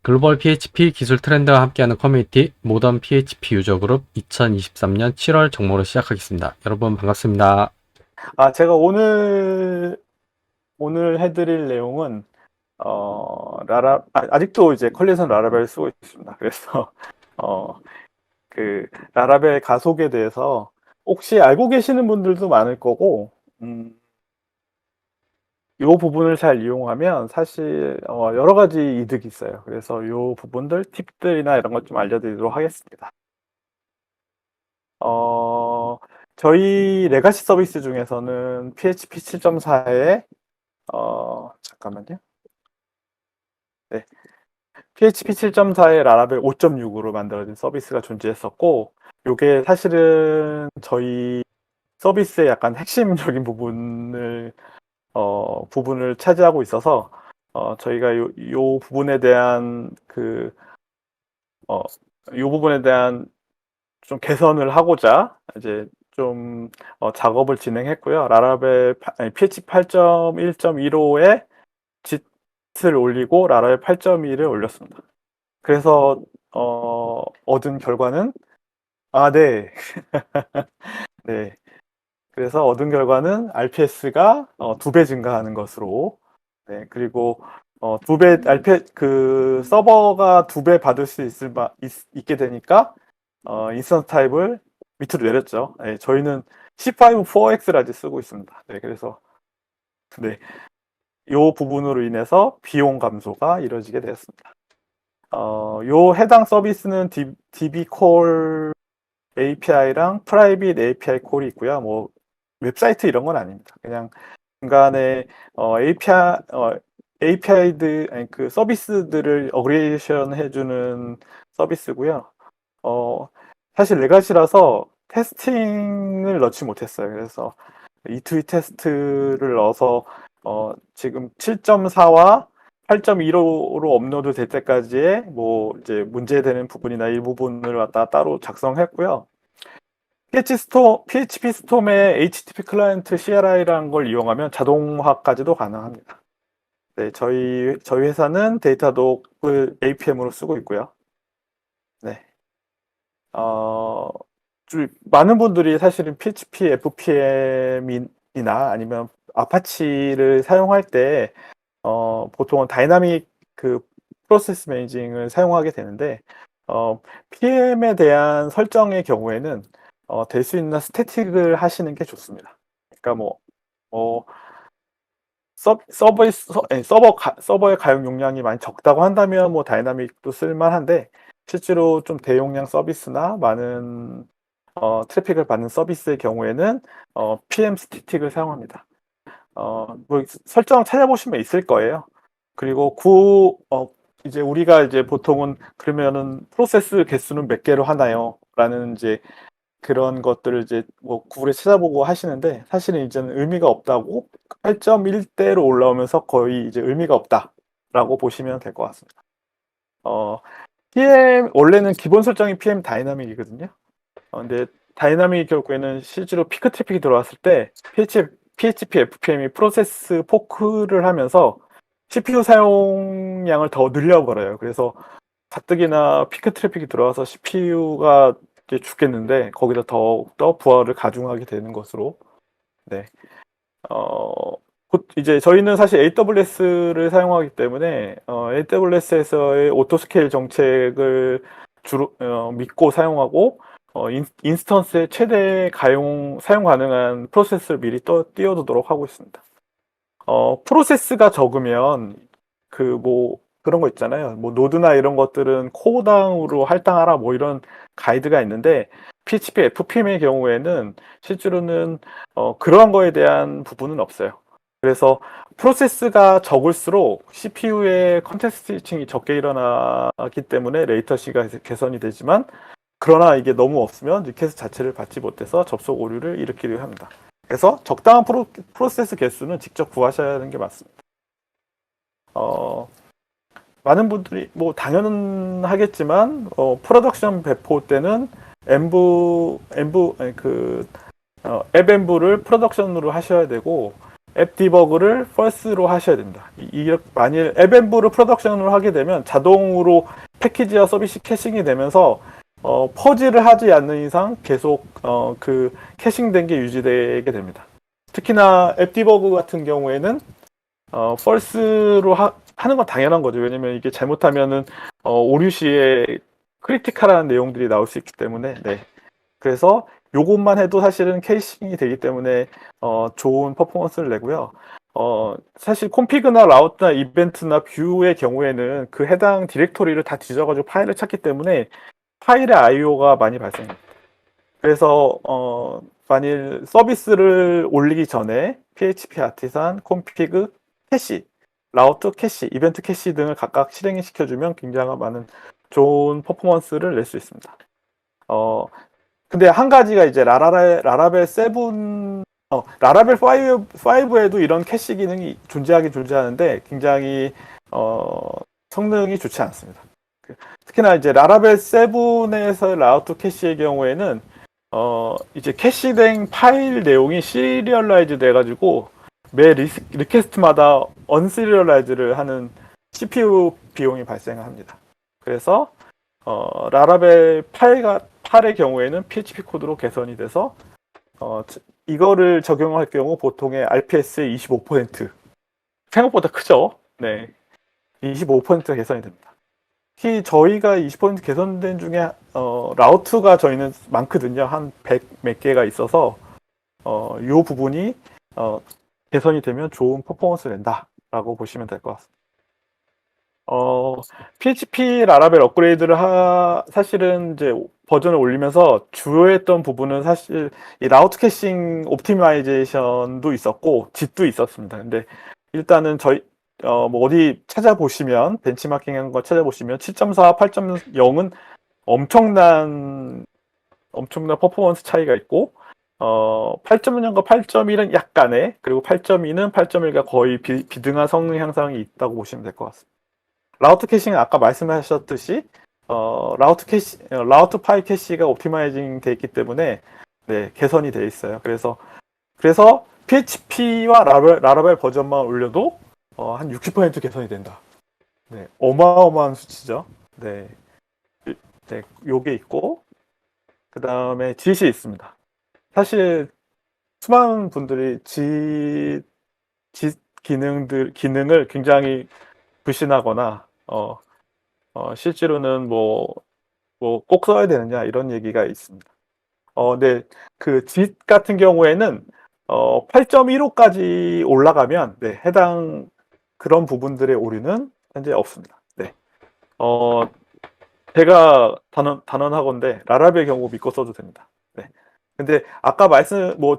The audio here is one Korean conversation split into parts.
글로벌 PHP 기술 트렌드와 함께하는 커뮤니티 모던 PHP 유저 그룹 2023년 7월 정모를 시작하겠습니다. 여러분 반갑습니다. 제가 오늘 해드릴 내용은, 아직도 이제 컬리전 라라벨 쓰고 있습니다. 그래서, 어, 라라벨 가속에 대해서 혹시 알고 계시는 분들도 많을 거고, 이 부분을 잘 이용하면 사실, 여러 가지 이득이 있어요. 그래서 이 부분들, 팁들이나 이런 것 좀 알려드리도록 하겠습니다. 저희 레가시 서비스 중에서는 PHP 7.4에, 잠깐만요. 네. PHP 7.4의 라라벨 5.6으로 만들어진 서비스가 존재했었고, 이게 사실은 저희 서비스의 약간 핵심적인 부분을 차지하고 있어서, 저희가 요 부분에 대한 요 부분에 대한 좀 개선을 하고자 이제 좀 작업을 진행했고요. PHP 8.1.15에 짓을 올리고 라라벨 8.1을 올렸습니다. 그래서 얻은 결과는 네. 네. 그래서 얻은 결과는 RPS가 2배 증가하는 것으로. 네. 그리고 2배 서버가 2배 받을 수 있게 되니까 인스턴스 타입을 밑으로 내렸죠. 네, 저희는 C5 4X라지 쓰고 있습니다. 네. 그래서 네. 요 부분으로 인해서 비용 감소가 이루어지게 되었습니다. 요 해당 서비스는 DB 콜 API랑 프라이빗 API 콜이 있고요. 뭐 웹사이트 이런 건 아닙니다. 그냥 중간에 API들 아니 그 서비스들을 어그리게이션 해주는 서비스고요. 사실 레가시라서 테스팅을 넣지 못했어요. 그래서 E2E 테스트를 넣어서 지금 7.4와 8.15로 업로드 될 때까지의 뭐 이제 문제되는 부분이나 일부분을 갖다 따로 작성했고요. PHP 스톰의 HTTP 클라이언트 CLI라는 걸 이용하면 자동화까지도 가능합니다. 네, 저희 회사는 데이터독을 APM으로 쓰고 있고요. 네. 많은 분들이 사실은 PHP FPM이나 아니면 아파치를 사용할 때 보통은 다이나믹 프로세스 매니징을 사용하게 되는데 PM에 대한 설정의 경우에는 될 수 있는 스태틱을 하시는 게 좋습니다. 그러니까 뭐 서버의 가용 용량이 많이 적다고 한다면 뭐 다이나믹도 쓸만한데 실제로 좀 대용량 서비스나 많은 트래픽을 받는 서비스의 경우에는 PM 스태틱을 사용합니다. 뭐 설정 찾아보시면 있을 거예요. 그리고 이제 우리가 이제 보통은 그러면은 프로세스 개수는 몇 개로 하나요? 라는 이제 그런 것들을 이제 뭐 구글에 찾아보고 하시는데 사실은 이제는 의미가 없다고 8.1대로 올라오면서 거의 이제 의미가 없다라고 보시면 될 것 같습니다. 원래는 기본 설정이 PM 다이나믹이거든요. 근데 다이나믹 결국에는 실제로 피크 트래픽이 들어왔을 때 PHP FPM이 프로세스 포크를 하면서 CPU 사용량을 더 늘려버려요. 그래서 가뜩이나 피크 트래픽이 들어와서 CPU가 이제 죽겠는데 거기다 더욱더 부하를 가중하게 되는 것으로. 네. 이제 저희는 사실 AWS를 사용하기 때문에 AWS에서의 오토스케일 정책을 주로 믿고 사용하고 인스턴스의 최대 사용 가능한 프로세스를 미리 띄워두도록 하고 있습니다. 프로세스가 적으면 그런 거 있잖아요. 뭐 노드나 이런 것들은 코어당으로 할당하라 뭐 이런 가이드가 있는데 PHP FPM의 경우에는 실제로는 그러한 거에 대한 부분은 없어요. 그래서 프로세스가 적을수록 CPU의 컨텍스트 스위칭이 적게 일어나기 때문에 레이턴시가 개선이 되지만 그러나 이게 너무 없으면 리퀘스트 자체를 받지 못해서 접속 오류를 일으키려 합니다. 그래서 적당한 프로세스 개수는 직접 구하셔야 하는 게 맞습니다. 많은 분들이 뭐 당연하겠지만 프로덕션 배포 때는 앱 엠브를 프로덕션으로 하셔야 되고 앱 디버그를 first로 하셔야 됩니다. 만일 앱 엠브를 프로덕션으로 하게 되면 자동으로 패키지와 서비스 캐싱이 되면서 퍼지를 하지 않는 이상 계속 그 캐싱된 게 유지되게 됩니다. 특히나 앱 디버그 같은 경우에는 first로 하는 건 당연한 거죠. 왜냐면 이게 잘못하면은 오류 시에 크리티컬한 내용들이 나올 수 있기 때문에. 네. 그래서 요것만 해도 사실은 캐싱이 되기 때문에 좋은 퍼포먼스를 내고요. 사실 콘피그나 라우트나 이벤트나 뷰의 경우에는 그 해당 디렉토리를 다 뒤져가지고 파일을 찾기 때문에 파일의 IO가 많이 발생합니다. 그래서 만일 서비스를 올리기 전에 PHP 아티산, 콘피그, 캐시, 라우트 캐시, 이벤트 캐시 등을 각각 실행을 시켜주면 굉장히 많은 좋은 퍼포먼스를 낼 수 있습니다. 근데 한 가지가 이제 라라벨 7, 라라벨 5에도 이런 캐시 기능이 존재하는데 굉장히 성능이 좋지 않습니다. 특히나 이제 라라벨 7에서 라우트 캐시의 경우에는 이제 캐시된 파일 내용이 시리얼라이즈 돼가지고 매 리퀘스트마다 언시리얼라이즈를 하는 CPU 비용이 발생합니다. 그래서 라라벨 8의 경우에는 PHP 코드로 개선이 돼서 이거를 적용할 경우 보통의 RPS의 25% 생각보다 크죠. 네, 25% 개선이 됩니다. 특히 저희가 20% 개선된 중에 라우트가 저희는 많거든요. 한 100 몇 개가 있어서 이 부분이 개선이 되면 좋은 퍼포먼스를 낸다라고 보시면 될 것 같습니다. PHP 라라벨 업그레이드를 사실은 이제 버전을 올리면서 주요했던 부분은 사실 이 라우트 캐싱 옵티마이제이션도 있었고 짓도 있었습니다. 근데 일단은 저희 뭐 어디 찾아보시면 벤치마킹한 거 찾아보시면 7.4, 8.0은 엄청난 퍼포먼스 차이가 있고 8.0과 8.1은 약간의, 그리고 8.2는 8.1과 거의 비등한 성능 향상이 있다고 보시면 될 것 같습니다. 라우트 캐싱은 아까 말씀하셨듯이 라우트 파일 캐시가 옵티마이징 돼 있기 때문에 네, 개선이 돼 있어요. 그래서 PHP와 라라벨 버전만 올려도 한 60% 개선이 된다. 네, 어마어마한 수치죠. 네, 네, 요게 있고 그 다음에 짓이 있습니다. 사실 수많은 분들이 짓 기능을 굉장히 불신하거나 실제로는 뭐 꼭 써야 되느냐 이런 얘기가 있습니다. 네, 그 짓 같은 경우에는 8.15까지 올라가면 네, 해당 그런 부분들의 오류는 현재 없습니다. 네, 제가 단언하건대 라라벨 경우 믿고 써도 됩니다. 네, 근데 아까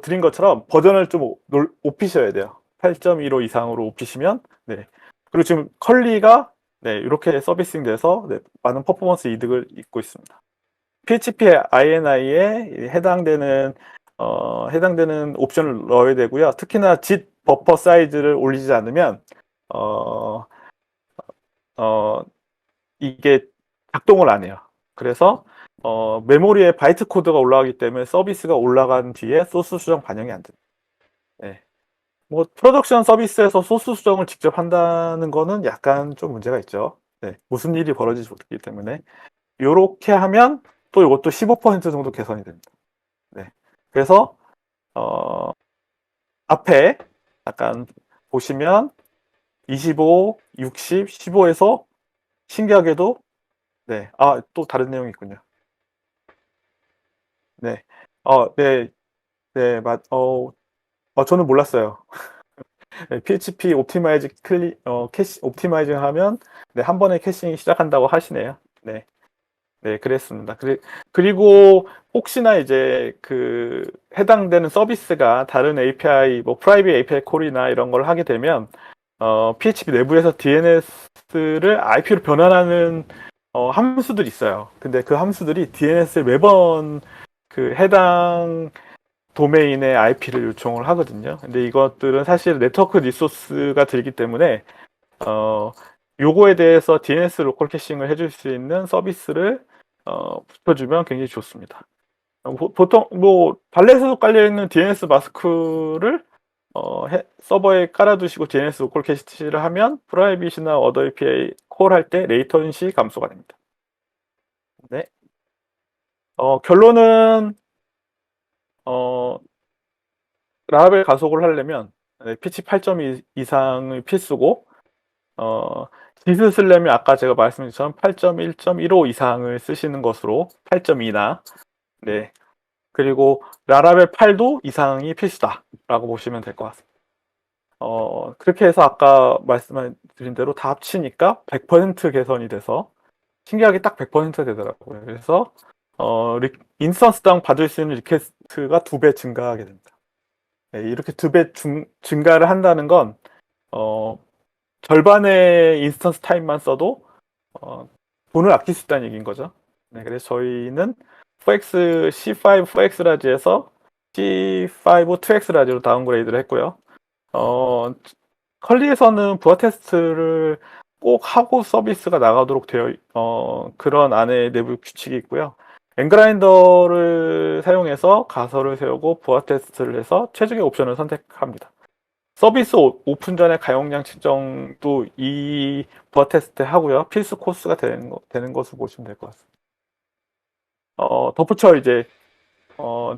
드린 것처럼 버전을 좀 높이셔야 돼요. 8.15 이상으로 높이시면 네, 그리고 지금 컬리가 네, 이렇게 서비싱 돼서 네, 많은 퍼포먼스 이득을 입고 있습니다. PHP INI에 해당되는 옵션을 넣어야 되고요. 특히나 짓 버퍼 사이즈를 올리지 않으면 이게 작동을 안 해요. 그래서 메모리에 바이트 코드가 올라가기 때문에 서비스가 올라간 뒤에 소스 수정 반영이 안 됩니다. 네. 뭐 프로덕션 서비스에서 소스 수정을 직접 한다는 거는 약간 좀 문제가 있죠. 네. 무슨 일이 벌어질지 모르기 때문에 이렇게 하면 또 이것도 15% 정도 개선이 됩니다. 네. 그래서 앞에 약간 보시면 25, 60, 15에서 신기하게도 네. 또 다른 내용이 있군요. 네. 네. 네, 저는 몰랐어요. 네, PHP 캐시 옵티마이징 하면 네, 한 번에 캐싱이 시작한다고 하시네요. 네. 네, 그랬습니다. 그리고 혹시나 이제 그 해당되는 서비스가 다른 API, 뭐 프라이빗 API 콜이나 이런 걸 하게 되면 PHP 내부에서 DNS를 IP로 변환하는 함수들이 있어요. 근데 그 함수들이 DNS를 매번 그 해당 도메인의 IP를 요청을 하거든요. 근데 이것들은 사실 네트워크 리소스가 들기 때문에 요거에 대해서 DNS 로컬 캐싱을 해줄 수 있는 서비스를 붙여주면 굉장히 좋습니다. 보통 뭐 발렛에도 깔려 있는 DNS 마스크를 서버에 깔아두시고 DNS 로컬 캐시를 하면 프라이빗이나 어더 API 콜할 때 레이턴시 감소가 됩니다. 네. 결론은 라벨 가속을 하려면 피치 8.2 이상의 필수고 짓을 쓰려면 아까 제가 말씀드린 것처럼 8.1.15 이상을 쓰시는 것으로 8.2나 네. 그리고 라라벨 8도 이상이 필수다라고 보시면 될 것 같습니다. 그렇게 해서 아까 말씀드린 대로 다 합치니까 100% 개선이 돼서 신기하게 딱 100%가 되더라고요. 그래서 인스턴스당 받을 수 있는 리퀘스트가 2배 증가하게 됩니다. 네, 이렇게 2배 증가를 한다는 건 절반의 인스턴스 타임만 써도 돈을 아낄 수 있다는 얘기인 거죠. 네, 그래서 저희는 4X, C5 4X 라지에서 C5 2X 라지로 다운그레이드를 했고요. 컬리에서는 부하 테스트를 꼭 하고 서비스가 나가도록 되어 그런 안에 내부 규칙이 있고요. 엔그라인더를 사용해서 가설을 세우고 부하 테스트를 해서 최적의 옵션을 선택합니다. 서비스 오픈 전에 가용량 측정도 이 부하 테스트 하고요. 필수 코스가 되는 것으로 보시면 될 것 같습니다. 덧붙여 이제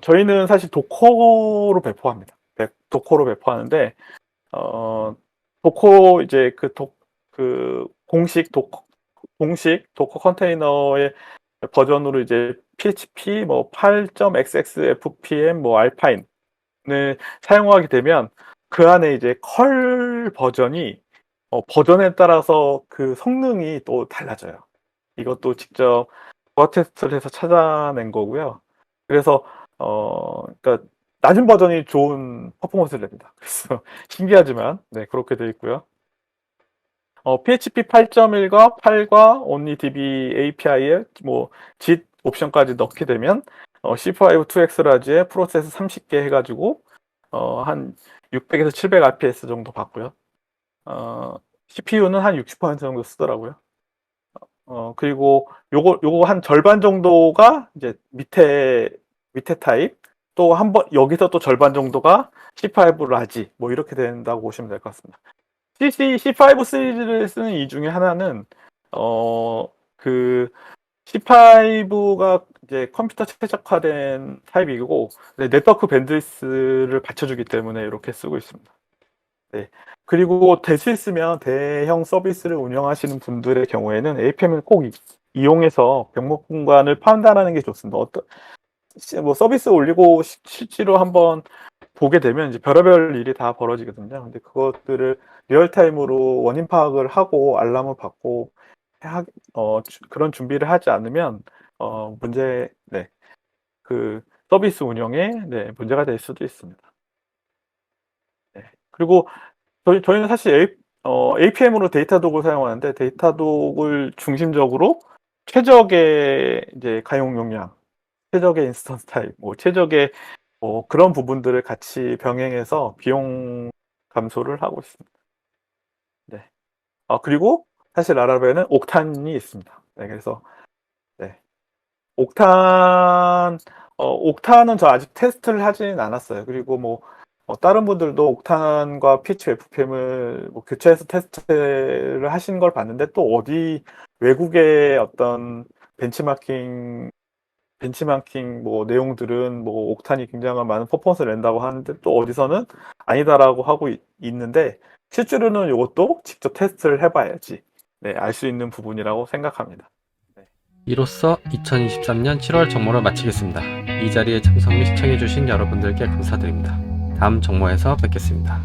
저희는 사실 도커로 배포합니다. 도커로 배포하는데 도커 이제 그 공식 도커 컨테이너의 버전으로 이제 PHP 뭐 8.xxfpm 뭐 알파인을 사용하게 되면 그 안에 이제 컬 버전이 버전에 따라서 그 성능이 또 달라져요. 이것도 직접 부하 테스트를 해서 찾아낸 거고요. 그래서 그러니까 낮은 버전이 좋은 퍼포먼스를 냅니다. 그래서 신기하지만 네 그렇게 되어 있고요. PHP 8.1과 8과 OnlyDB API에 뭐 JIT 옵션까지 넣게 되면 C5 2X 라지에 프로세스 30개 해가지고 한 600에서 700 RPS 정도 받고요. CPU는 한 60% 정도 쓰더라고요. 그리고 요거 한 절반 정도가 이제 밑에 타입, 또 한 번 여기서 또 절반 정도가 C5 라지 뭐 이렇게 된다고 보시면 될 것 같습니다. C5 시리즈를 쓰는 이 중에 하나는 그 C5가 이제 컴퓨터 최적화된 타입이고 네트워크 밴드위스를 받쳐주기 때문에 이렇게 쓰고 있습니다. 네. 그리고 될 수 있으면 대형 서비스를 운영하시는 분들의 경우에는 APM을 꼭 이용해서 병목 공간을 판단하는 게 좋습니다. 뭐 서비스 올리고 실제로 한번 보게 되면 이제 별의별 일이 다 벌어지거든요. 근데 그것들을 리얼타임으로 원인 파악을 하고 알람을 받고 그런 준비를 하지 않으면 그 서비스 운영에 문제가 될 수도 있습니다. 네. 그리고 저희는 사실 APM으로 데이터독을 사용하는데 데이터독을 중심적으로 최적의 이제 가용 용량, 최적의 인스턴스 타입, 뭐 최적의 그런 부분들을 같이 병행해서 비용 감소를 하고 있습니다. 네. 그리고 사실 라라벨은 옥탄이 있습니다. 네, 그래서 네. 옥탄은 저 아직 테스트를 하진 않았어요. 그리고 뭐 다른 분들도 옥탄과 PH FPM을 뭐 교체해서 테스트를 하신 걸 봤는데 또 어디 외국의 어떤 벤치마킹 뭐 내용들은 뭐 옥탄이 굉장한 많은 퍼포먼스를 낸다고 하는데 또 어디서는 아니다라고 하고 있는데 실제로는 이것도 직접 테스트를 해봐야지 알 수 있는 부분이라고 생각합니다. 이로써 2023년 7월 정모를 마치겠습니다. 이 자리에 참석 및 시청해주신 여러분들께 감사드립니다. 다음 정모에서 뵙겠습니다.